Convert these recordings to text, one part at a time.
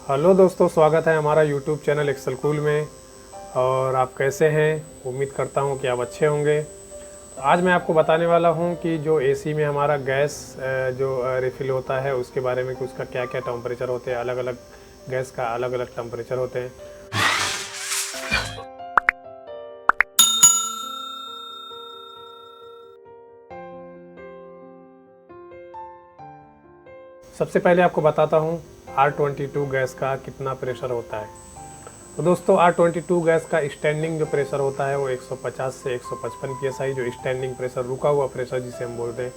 Hello दोस्तों, स्वागत है हमारा यूट्यूब चैनल एक्सेल कूल में। और आप कैसे हैं? उम्मीद करता हूं कि आप अच्छे होंगे। तो आज मैं आपको बताने वाला हूं कि जो एसी में हमारा गैस जो रिफ़िल होता है उसके बारे में कि उसका क्या क्या टेम्परेचर होते हैं। अलग अलग गैस का अलग अलग टेम्परेचर होते हैं। सबसे पहले आपको बताता हूं R22 गैस का कितना प्रेशर होता है। तो दोस्तों, R22 गैस का स्टैंडिंग जो प्रेशर होता है वो 150 से 155 psi, जो स्टैंडिंग प्रेशर, रुका हुआ प्रेशर जिसे हम बोलते हैं,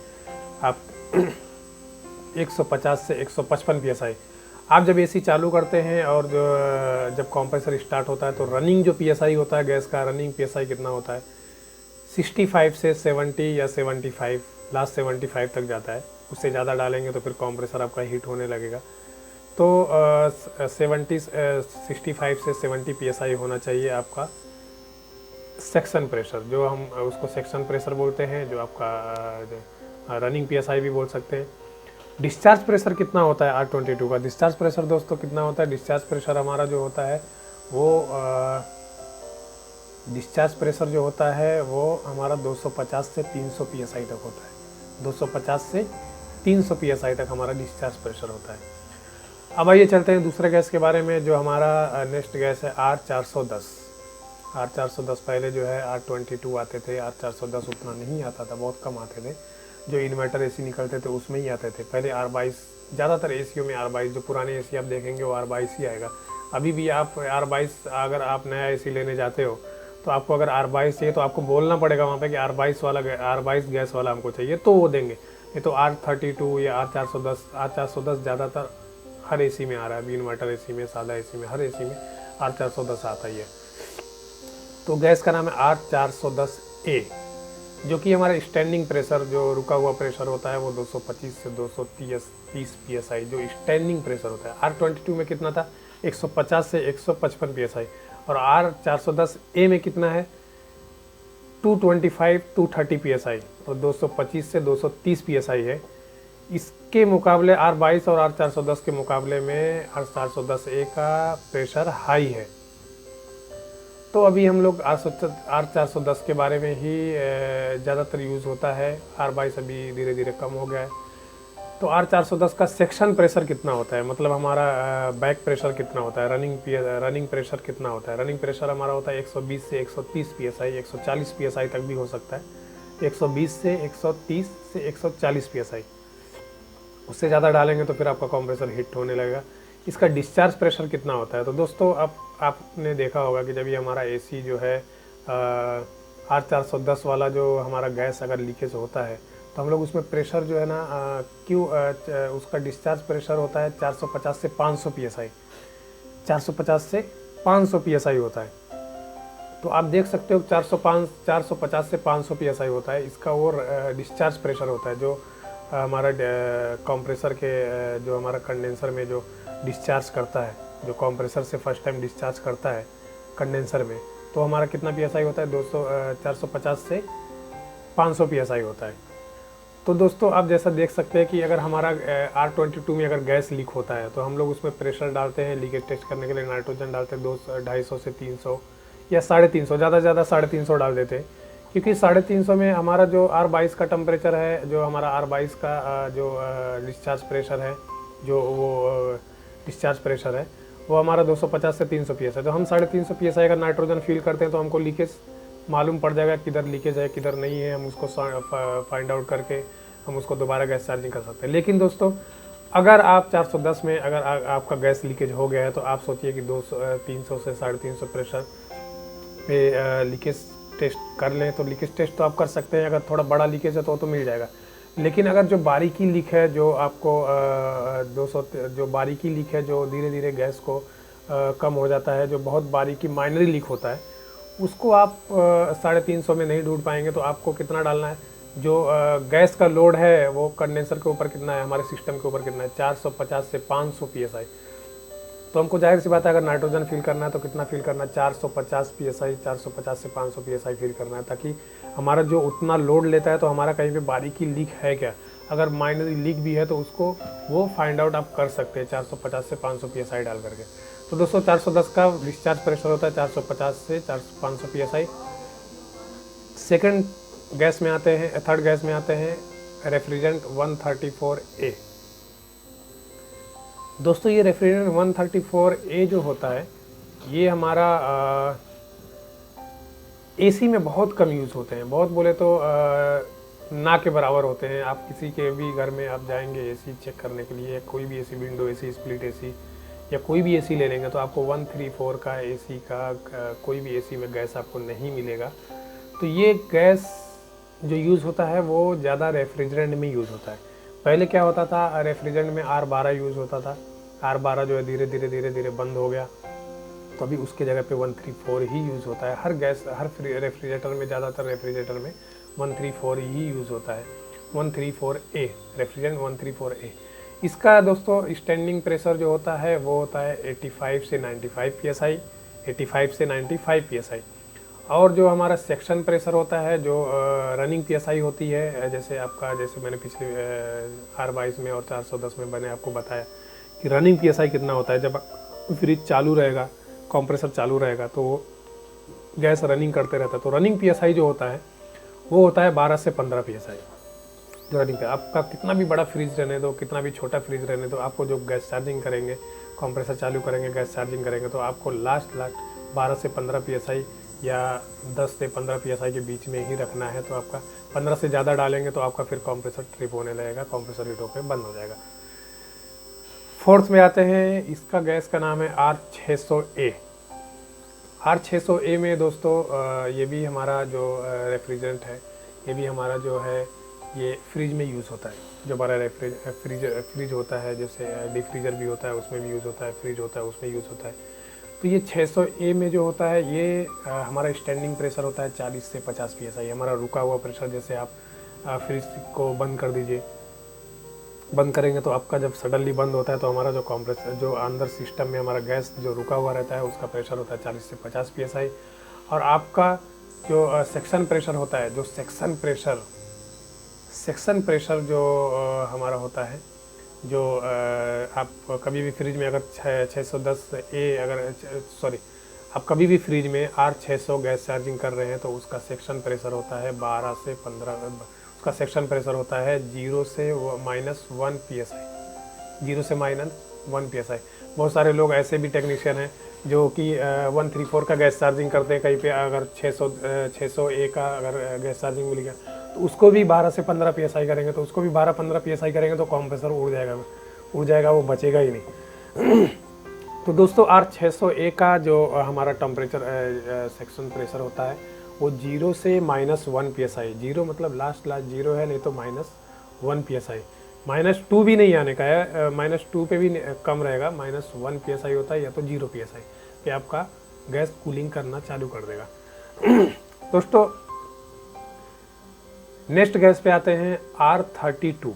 आप 150 से 155 psi। आप जब एसी चालू करते हैं और जब कंप्रेसर स्टार्ट होता है तो रनिंग जो psi होता है गैस का, रनिंग psi कितना होता है? 65 से 70 या 75, लास्ट 75 तक जाता है। उससे ज़्यादा डालेंगे तो फिर कंप्रेसर आपका हीट होने लगेगा। तो 65 से 70 psi होना चाहिए आपका सेक्शन प्रेशर, जो हम उसको सेक्शन प्रेशर बोलते हैं, जो आपका रनिंग psi भी बोल सकते हैं। डिस्चार्ज प्रेशर कितना होता है R22 का? डिस्चार्ज प्रेशर दोस्तों कितना होता है? डिस्चार्ज प्रेशर हमारा जो होता है वो डिस्चार्ज प्रेशर जो होता है वो हमारा 250 से 300 psi तक होता है। 250 से 300 psi तक हमारा डिस्चार्ज प्रेशर होता है। अब आइए चलते हैं दूसरे गैस के बारे में, जो हमारा नेक्स्ट गैस है R410। R410 पहले जो है R22 आते थे। R410 उतना नहीं आता था, बहुत कम आते थे। जो इन्वर्टर एसी निकलते थे उसमें ही आते थे। पहले R22, ज़्यादातर एसीओं में R22, जो पुराने एसी आप देखेंगे वो R22 ही आएगा। अभी भी आप R22, अगर आप नया एसी लेने जाते हो तो आपको अगर R22 चाहिए तो आपको बोलना पड़ेगा वहाँ पे कि R22 गैस वाला हमको चाहिए, तो वो देंगे। नहीं तो R32 या R410 ज़्यादातर हर एसी में आ रहा है। अभी इन्वर्टर एसी में, सादा एसी में, हर एसी में R410 आता ही है। तो गैस का नाम है R410A, जो कि हमारा स्टैंडिंग प्रेशर, जो रुका हुआ प्रेशर होता है वो 225 से 230 psi, जो स्टैंडिंग प्रेशर होता है। R22 में कितना था? 150 से 155 psi। और R410A में कितना है? 225 230 psi, और 225 से 230 psi है। इसके मुकाबले R22 और R410 के मुकाबले में R410A का प्रेशर हाई है। तो अभी हम लोग R410 के बारे में ही ज़्यादातर यूज़ होता है। R22 अभी धीरे धीरे कम हो गया है। तो R410 का सेक्शन प्रेशर कितना होता है, मतलब हमारा बैक प्रेशर कितना होता है, रनिंग प्रेशर कितना होता है? रनिंग प्रेशर हमारा होता है 120 से 130 psi, 140 psi तक भी हो सकता है। 120 से 130 से 140 psi। उससे ज़्यादा डालेंगे तो फिर आपका कंप्रेसर हिट होने लगेगा। इसका डिस्चार्ज प्रेशर कितना होता है? तो दोस्तों, आपने देखा होगा कि जब ये हमारा एसी जो है R410 वाला, जो हमारा गैस अगर लीकेज होता है तो हम लोग उसमें प्रेशर जो है ना, उसका डिस्चार्ज प्रेशर होता है 450 से 500 psi। 450 से 500 psi होता है। तो आप देख सकते हो 450 से 500 psi होता है इसका। और डिस्चार्ज प्रेशर होता है जो हमारा कंप्रेसर के, जो हमारा कंडेंसर में जो डिस्चार्ज करता है, जो कंप्रेसर से फर्स्ट टाइम डिस्चार्ज करता है कंडेंसर में, तो हमारा कितना psi होता है? 450 से 500 psi होता है। तो दोस्तों, आप जैसा देख सकते हैं कि अगर हमारा R22 में अगर गैस लीक होता है तो हम लोग उसमें प्रेशर डालते हैं, लीकेज टेस्ट करने के लिए नाइट्रोजन डालते हैं 250 से 300 या 350, ज़्यादा से ज़्यादा 350 डाल देते हैं। क्योंकि 350 में हमारा जो R22 का टेम्परेचर है, जो हमारा R22 का जो डिस्चार्ज प्रेशर है, जो वो डिस्चार्ज प्रेशर है वो हमारा 250 से 300 psi। तो हम 350 psi अगर नाइट्रोजन फिल करते हैं तो हमको लीकेज मालूम पड़ जाएगा, किधर लीकेज है किधर नहीं है। हम उसको फाइंड आउट करके हम उसको दोबारा गैस चार्जिंग कर सकते हैं। लेकिन दोस्तों, अगर आप 410 में अगर आपका गैस लीकेज हो गया है तो आप सोचिए कि 300 से 350 प्रेशर पे लीकेज टेस्ट कर लें। तो लीकेज टेस्ट तो आप कर सकते हैं, अगर थोड़ा बड़ा लीकेज है तो मिल जाएगा। लेकिन अगर जो बारीकी लीक है, जो आपको 200 जो बारीकी लीक है, जो धीरे धीरे गैस को कम हो जाता है, जो बहुत बारीकी माइनरी लीक होता है, उसको आप 350 में नहीं ढूंढ पाएंगे। तो आपको कितना डालना है? जो गैस का लोड है वो कंडेंसर के ऊपर कितना है, हमारे सिस्टम के ऊपर कितना है? 450 से 500 psi। तो हमको जाहिर सी बात है, अगर नाइट्रोजन फिल करना है तो कितना फिल करना है? 450 psi, 450 से 500 psi फिल करना है, ताकि हमारा जो उतना लोड लेता है तो हमारा कहीं पे बारीकी लीक है क्या। अगर माइनर लीक भी है तो उसको वो फाइंड आउट आप कर सकते हैं 450 से 500 PSI डाल करके। तो दोस्तों 410 का डिस्चार्ज प्रेशर होता है 450 से 500 PSI। सेकंड गैस में आते हैं, थर्ड गैस में आते हैं रेफ्रिजरेंट 134A। दोस्तों ये रेफ्रिजरेंट 134A जो होता है ये हमारा एसी में बहुत कम यूज़ होते हैं, बहुत बोले तो ना के बराबर होते हैं। आप किसी के भी घर में आप जाएंगे एसी चेक करने के लिए, कोई भी AC, window AC, split AC या कोई भी एसी ले लेंगे तो आपको 134 का एसी का कोई भी एसी में गैस आपको नहीं मिलेगा। तो ये गैस जो यूज़ होता है वो ज़्यादा रेफ्रिजरेंट में यूज़ होता है। पहले क्या होता था, रेफ्रिजरेंट में R12 यूज़ होता था। R12 जो है धीरे धीरे बंद हो गया, तो अभी उसके जगह पे 134 ही यूज़ होता है। हर गैस, हर रेफ्रिजरेटर में, ज़्यादातर रेफ्रिजरेटर में 134 ही यूज़ होता है। 134A refrigerant 134A। इसका दोस्तों स्टैंडिंग प्रेशर जो होता है वो होता है 85 से 95 PSI, 85 से 95 PSI। और जो हमारा सेक्शन प्रेशर होता है, जो रनिंग PSI होती है, जैसे आपका, जैसे मैंने पिछले R22 में और 410 में मैंने आपको बताया कि रनिंग PSI कितना होता है। जब फ्रिज चालू रहेगा, कंप्रेसर चालू रहेगा तो गैस रनिंग करते रहता है, तो रनिंग PSI जो होता है वो होता है 12 से 15 PSI। जो रनिंग पे आपका कितना भी बड़ा फ्रिज रहने दो, कितना भी छोटा फ्रिज रहने दो, आपको जो गैस चार्जिंग करेंगे, कंप्रेसर चालू करेंगे, गैस चार्जिंग करेंगे, तो आपको लास्ट 12 से 15 PSI या 10 से 15 PSI के बीच में ही रखना है। तो आपका 15 से ज़्यादा डालेंगे तो आपका फिर कंप्रेसर ट्रिप होने लगेगा, कंप्रेसर हीट होकर बंद हो जाएगा। फोर्थ में आते हैं, इसका गैस का नाम है R600A। R600A में दोस्तों ये भी हमारा जो रेफ्रिजरेंट है, ये भी हमारा जो है ये फ्रिज में यूज़ होता है। जो हमारा फ्रिज होता है, जैसे डीप फ्रीजर भी होता है उसमें भी यूज़ होता है, फ्रिज होता है उसमें यूज़ होता है। तो ये 600A में जो होता है ये हमारा स्टैंडिंग प्रेशर होता है 40 से 50 PSI। हमारा रुका हुआ प्रेशर, जैसे आप फ्रिज को बंद कर दीजिए, बंद करेंगे तो आपका जब सडनली बंद होता है तो हमारा जो कंप्रेसर, जो अंदर सिस्टम में हमारा गैस जो रुका हुआ रहता है उसका प्रेशर होता है 40 से 50 PSI। और आपका जो सेक्शन प्रेशर होता है, जो सेक्शन प्रेशर जो हमारा होता है, जो आप कभी भी फ्रिज में अगर 610A आप कभी भी फ्रिज में R600 गैस चार्जिंग कर रहे हैं तो उसका सेक्शन प्रेशर होता है 12 से 15, उसका सेक्शन प्रेशर होता है 0 से -1 PSI, 0 से -1 PSI। बहुत सारे लोग ऐसे भी टेक्नीशियन हैं जो कि 134 का गैस चार्जिंग करते हैं, कहीं पे अगर 600A का अगर गैस चार्जिंग मिल गया तो उसको भी 12 से 15 PSI करेंगे, तो उसको भी 12-15 PSI करेंगे तो कंप्रेसर उड़ जाएगा, वो बचेगा ही नहीं। तो दोस्तों R600A का जो हमारा टेम्परेचर सेक्शन प्रेशर होता है वो 0 से -1 PSI, 0 मतलब लास्ट 0 है, नहीं तो -1 PSI, -2 भी नहीं आने का है, -2 पे भी कम रहेगा, -1 PSI होता है या तो 0 PSI पे आपका गैस कूलिंग करना चालू कर देगा। दोस्तों नेक्स्ट गैस पे आते हैं R32।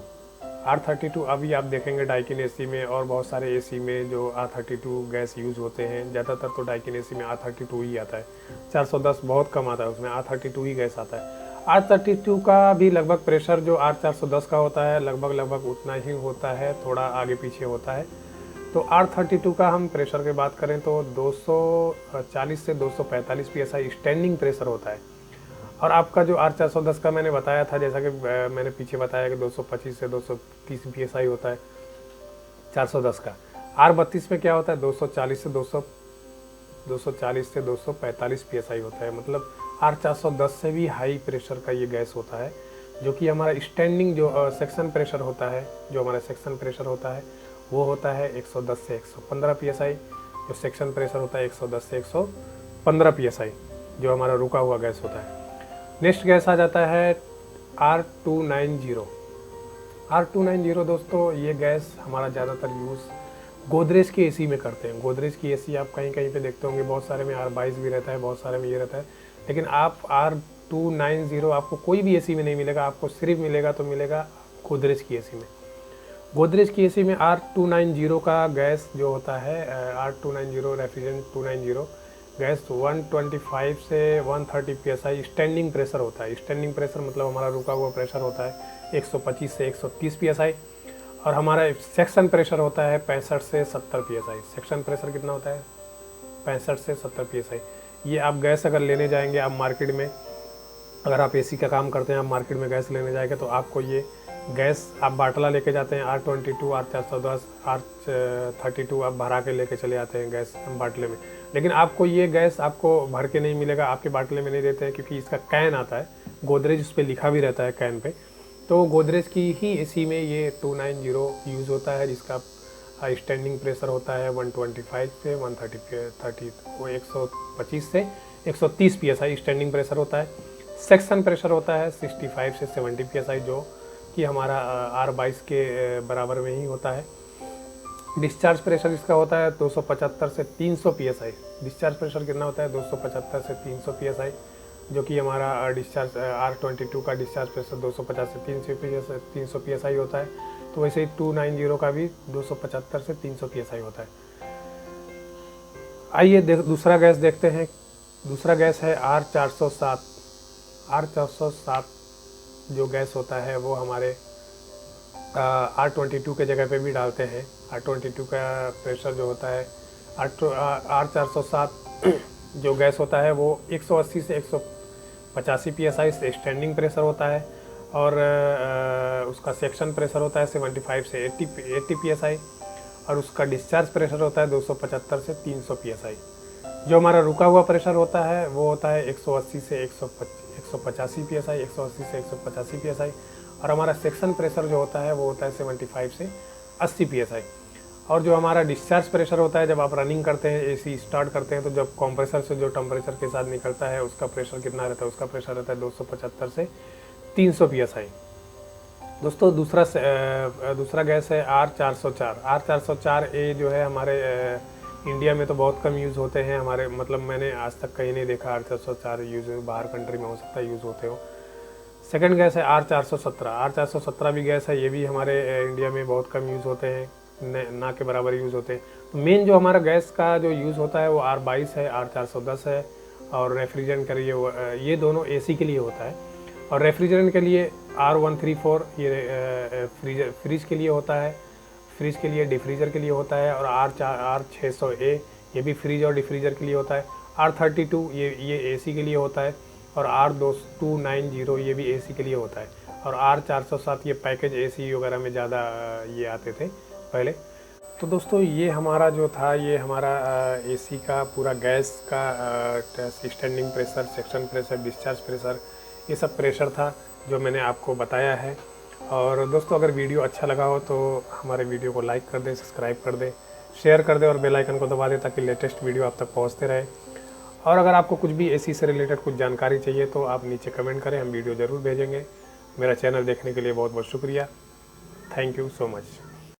अभी आप देखेंगे डाइकिन एसी में और बहुत सारे एसी में जो R32 गैस यूज़ होते हैं, ज़्यादातर तो डाइकिन एसी में R32 ही आता है, 410 बहुत कम आता है, उसमें R32 ही गैस आता है। R32 का भी लगभग प्रेशर जो R410 का होता है लगभग उतना ही होता है, थोड़ा आगे पीछे होता है। तो R32 का हम प्रेशर की बात करें तो 240 से 245 PSI स्टैंडिंग प्रेशर होता है। और आपका जो R410 का मैंने बताया था, जैसा कि मैंने पीछे बताया कि 225 से 230 PSI होता है 410 का। R32 में क्या होता है 240 से 245 PSI होता है, मतलब R410 से भी हाई प्रेशर का ये गैस होता है, जो कि हमारा स्टैंडिंग जो सेक्शन प्रेशर होता है, जो हमारा सेक्शन प्रेशर होता है वो होता है 110 से 115 PSI। जो सेक्शन प्रेशर होता है 110 से 115 PSI जो हमारा रुका हुआ गैस होता है। नेक्स्ट गैस आ जाता है R290। R290 दोस्तों ये गैस हमारा ज़्यादातर यूज़ गोदरेज की एसी में करते हैं। गोदरेज की एसी आप कहीं कहीं पे देखते होंगे, बहुत सारे में R22 भी रहता है, बहुत सारे में ये रहता है, लेकिन आप R290 आपको कोई भी एसी में नहीं मिलेगा, आपको सिर्फ मिलेगा तो मिलेगा गोदरेज की एसी में। गोदरेज की एसी में R290 का गैस जो होता है, R290 रेफ्रिजरेंट 290 गैस 125 से 130 PSI स्टैंडिंग प्रेशर होता है। स्टैंडिंग प्रेशर मतलब हमारा रुका हुआ प्रेशर होता है 125 से 130 psi। और हमारा सेक्शन प्रेशर होता है 65 से 70 psi। सेक्शन प्रेशर कितना होता है? 65 से 70 psi। ये आप गैस अगर लेने जाएंगे आप मार्केट में, अगर आप एसी का काम करते हैं, आप मार्केट में गैस लेने जाएंगे तो आपको ये गैस आप बाटला लेके जाते हैं R22, R410, R32 आप भरा के लेके चले आते हैं गैस बाटले में, लेकिन आपको ये गैस आपको भर के नहीं मिलेगा, आपके बाटले में नहीं देते हैं, क्योंकि इसका कैन आता है, गोदरेज उस पर लिखा भी रहता है कैन पे। तो गोदरेज की ही एसी में ये 290 यूज़ होता है, जिसका स्टैंडिंग प्रेशर होता है 125 से 130 वो 125 से 130 psi स्टैंडिंग प्रेशर होता है। सेक्शन प्रेशर होता है 65 से 70 psi, जो कि हमारा R22 के बराबर में ही होता है। डिस्चार्ज प्रेशर इसका होता है 275 से 300 psi। डिस्चार्ज प्रेशर कितना होता है? 275 से 300 psi, जो कि हमारा डिस्चार्ज R22 का डिस्चार्ज प्रेशर 250 से 300 psi होता है। तो वैसे ही 290 का भी 275 से 300 psi होता है। आइए दूसरा गैस देखते हैं। दूसरा गैस है R407। R407 जो गैस होता है वो हमारे R22 के जगह पे भी डालते हैं। R22 का प्रेशर जो होता है R407 जो गैस होता है वो 180 से 185 psi से स्टैंडिंग प्रेशर होता है, और उसका सेक्शन प्रेशर होता है 75 से 80 psi, और उसका डिस्चार्ज प्रेशर होता है 275 से 300 psi। जो हमारा रुका हुआ प्रेशर होता है वो होता है 180 से 185 psi, 180 से 185 psi, और हमारा सेक्शन प्रेशर जो होता है वो होता है 75 से 80 psi। और जो हमारा डिस्चार्ज प्रेशर होता है, जब आप रनिंग करते हैं, एसी स्टार्ट करते हैं, तो जब कंप्रेसर से जो टेम्परेचर के साथ निकलता है उसका प्रेशर कितना रहता है? उसका प्रेशर रहता है 275 से 300 psi। दोस्तों दूसरा गैस है R404। R404 ये जो है हमारे इंडिया में तो बहुत कम यूज़ होते हैं, हमारे मतलब मैंने आज तक कहीं नहीं देखा R404 यूज़, बाहर कंट्री में हो सकता है यूज़ होते हो। सेकंड गैस है R417। R417 भी गैस है, ये भी हमारे इंडिया में बहुत कम यूज़ होते हैं, ना के बराबर यूज़ होते हैं। तो मेन जो हमारा गैस का जो यूज़ होता है वो R22 है, R410 है, और रेफ्रिजरेंट के लिए ये दोनों एसी के लिए होता है, और रेफ्रिजरेंट के लिए R134 ये फ्रिज के लिए होता है, फ्रिज के लिए डिफ्रीज़र के लिए होता है, और R600A ये भी फ्रिज और डिफ्रीज़र के लिए होता है। R32 ये एसी के लिए होता है, और R290 ये भी एसी के लिए होता है, और R407 ये पैकेज एसी वगैरह में ज़्यादा ये आते थे पहले। तो दोस्तों ये हमारा जो था, ये हमारा एसी का पूरा गैस का standing pressure, section pressure, discharge pressure, ये सब प्रेशर था जो मैंने आपको बताया है। और दोस्तों अगर वीडियो अच्छा लगा हो तो हमारे वीडियो को लाइक कर दें, सब्सक्राइब कर दें, शेयर कर दें, और बेल आइकन को दबा दें ताकि लेटेस्ट वीडियो आप तक पहुंचते रहे। और अगर आपको कुछ भी एसी से रिलेटेड कुछ जानकारी चाहिए तो आप नीचे कमेंट करें, हम वीडियो ज़रूर भेजेंगे। मेरा चैनल देखने के लिए बहुत बहुत शुक्रिया। Thank you so much.